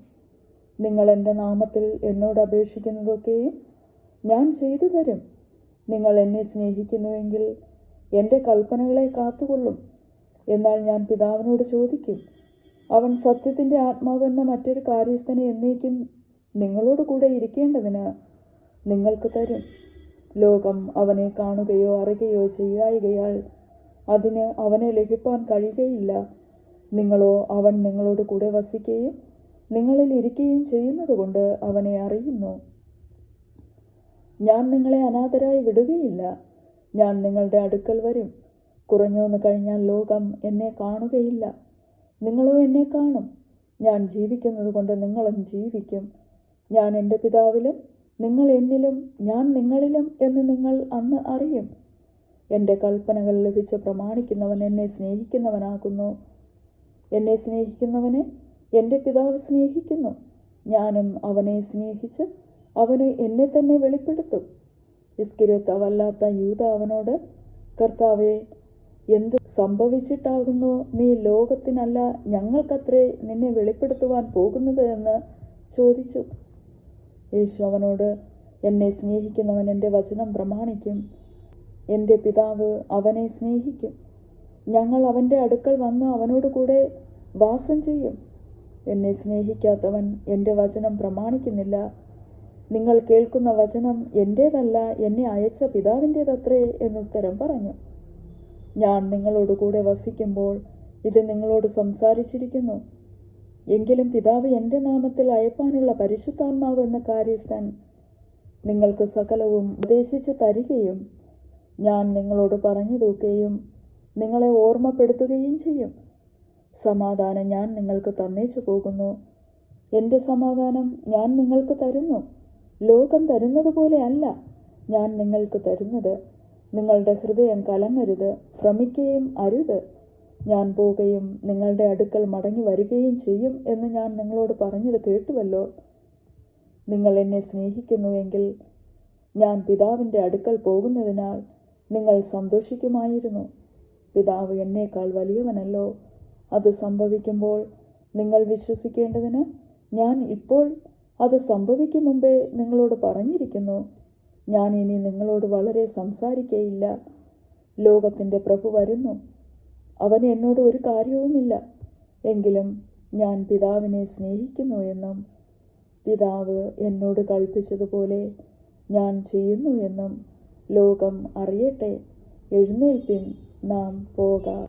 നിങ്ങൾ എൻ്റെ നാമത്തിൽ എന്നോട് അപേക്ഷിക്കുന്നതൊക്കെയും ഞാൻ ചെയ്തു തരും. നിങ്ങൾ എന്നെ സ്നേഹിക്കുന്നുവെങ്കിൽ എൻ്റെ കൽപ്പനകളെ കാത്തുകൊള്ളും. എന്നാൽ ഞാൻ പിതാവിനോട് ചോദിക്കും, അവൻ സത്യത്തിൻ്റെ ആത്മാവെന്ന മറ്റൊരു കാര്യസ്ഥനെ എന്നേക്കും നിങ്ങളോട് കൂടെ ഇരിക്കേണ്ടതിന് നിങ്ങൾക്ക് തരും. ലോകം അവനെ കാണുകയോ അറിയുകയോ ചെയ്യായികയാൽ അതിന് അവനെ ലഭിപ്പാൻ കഴിയുകയില്ല. നിങ്ങളോ അവൻ നിങ്ങളോട് കൂടെ വസിക്കുകയും നിങ്ങളിൽ ഇരിക്കുകയും ചെയ്യുന്നത് കൊണ്ട് അവനെ അറിയുന്നു. ഞാൻ നിങ്ങളെ അനാഥരായി വിടുകയില്ല. ഞാൻ നിങ്ങളുടെ അടുക്കൽ വരും. കുറഞ്ഞോന്ന് കഴിഞ്ഞാൽ ലോകം എന്നെ കാണുകയില്ല, നിങ്ങളോ എന്നെ കാണും. ഞാൻ ജീവിക്കുന്നത് കൊണ്ട് നിങ്ങളും ജീവിക്കും. ഞാൻ എൻ്റെ പിതാവിലും നിങ്ങൾ എന്നിലും ഞാൻ നിങ്ങളിലും എന്ന് നിങ്ങൾ അന്ന് അറിയും. എൻ്റെ കൽപ്പനകൾ ലഭിച്ച് പ്രമാണിക്കുന്നവൻ എന്നെ സ്നേഹിക്കുന്നവനാകുന്നു. എന്നെ സ്നേഹിക്കുന്നവനെ എൻ്റെ പിതാവ് സ്നേഹിക്കുന്നു. ഞാനും അവനെ സ്നേഹിച്ച് അവന് എന്നെ തന്നെ വെളിപ്പെടുത്തും. ഇസ്കര്യോത്താവല്ലാത്ത യൂദ അവനോട്, കർത്താവേ, എന്ത് സംഭവിച്ചിട്ടാകുന്നു നീ ലോകത്തിനല്ല ഞങ്ങൾക്കത്രേ നിന്നെ വെളിപ്പെടുത്തുവാൻ പോകുന്നത് എന്ന് ചോദിച്ചു. യേശു അവനോട്, എന്നെ സ്നേഹിക്കുന്നവൻ എൻ്റെ വചനം പ്രമാണിക്കും. എൻ്റെ പിതാവ് അവനെ സ്നേഹിക്കും. ഞങ്ങൾ അവൻ്റെ അടുക്കൽ വന്ന് അവനോട് കൂടെ വാസം ചെയ്യും. എന്നെ സ്നേഹിക്കാത്തവൻ എൻ്റെ വചനം പ്രമാണിക്കുന്നില്ല. നിങ്ങൾ കേൾക്കുന്ന വചനം എൻ്റേതല്ല, എന്നെ അയച്ച പിതാവിൻ്റേതത്രേ എന്നുത്തരം പറഞ്ഞു. ഞാൻ നിങ്ങളോട് കൂടെ വസിക്കുമ്പോൾ ഇത് നിങ്ങളോട് സംസാരിച്ചിരിക്കുന്നു. എങ്കിലും പിതാവ് എൻ്റെ നാമത്തിൽ അയപ്പാനുള്ള പരിശുദ്ധാത്മാവ് എന്ന കാര്യസ്ഥൻ നിങ്ങൾക്ക് സകലവും ഉപദേശിച്ച് തരികയും ഞാൻ നിങ്ങളോട് പറഞ്ഞതൊക്കെയും നിങ്ങളെ ഓർമ്മപ്പെടുത്തുകയും ചെയ്യും. സമാധാനം ഞാൻ നിങ്ങൾക്ക് തന്നേച്ചു പോകുന്നു. എൻ്റെ സമാധാനം ഞാൻ നിങ്ങൾക്ക് തരുന്നു. ലോകം തരുന്നത് പോലെ അല്ല ഞാൻ നിങ്ങൾക്ക് തരുന്നത്. നിങ്ങളുടെ ഹൃദയം കലങ്ങരുത്, ഭ്രമിക്കുകയും അരുത്. ഞാൻ പോകുകയും നിങ്ങളുടെ അടുക്കൽ മടങ്ങി വരികയും ചെയ്യും എന്ന് ഞാൻ നിങ്ങളോട് പറഞ്ഞത് കേട്ടുവല്ലോ. നിങ്ങൾ എന്നെ സ്നേഹിക്കുന്നുവെങ്കിൽ ഞാൻ പിതാവിൻ്റെ അടുക്കൽ പോകുന്നതിനാൽ നിങ്ങൾ സന്തോഷിക്കുമായിരുന്നു. പിതാവ് എന്നേക്കാൾ വലിയവനല്ലോ. അത് സംഭവിക്കുമ്പോൾ നിങ്ങൾ വിശ്വസിക്കേണ്ടതിന് ഞാൻ ഇപ്പോൾ അത് സംഭവിക്കും മുമ്പേ നിങ്ങളോട് പറഞ്ഞിരിക്കുന്നു. ഞാൻ ഇനി നിങ്ങളോട് വളരെ സംസാരിക്കയില്ല. ലോകത്തിൻ്റെ പ്രഭു വരുന്നു. അവന് എന്നോട് ഒരു കാര്യവുമില്ല. എങ്കിലും ഞാൻ പിതാവിനെ സ്നേഹിക്കുന്നു എന്നും പിതാവ് എന്നോട് കൽപ്പിച്ചതുപോലെ ഞാൻ ചെയ്യുന്നു എന്നും ലോകം അറിയട്ടെ. എഴുന്നേൽപ്പിൻ, നാം പോകാം.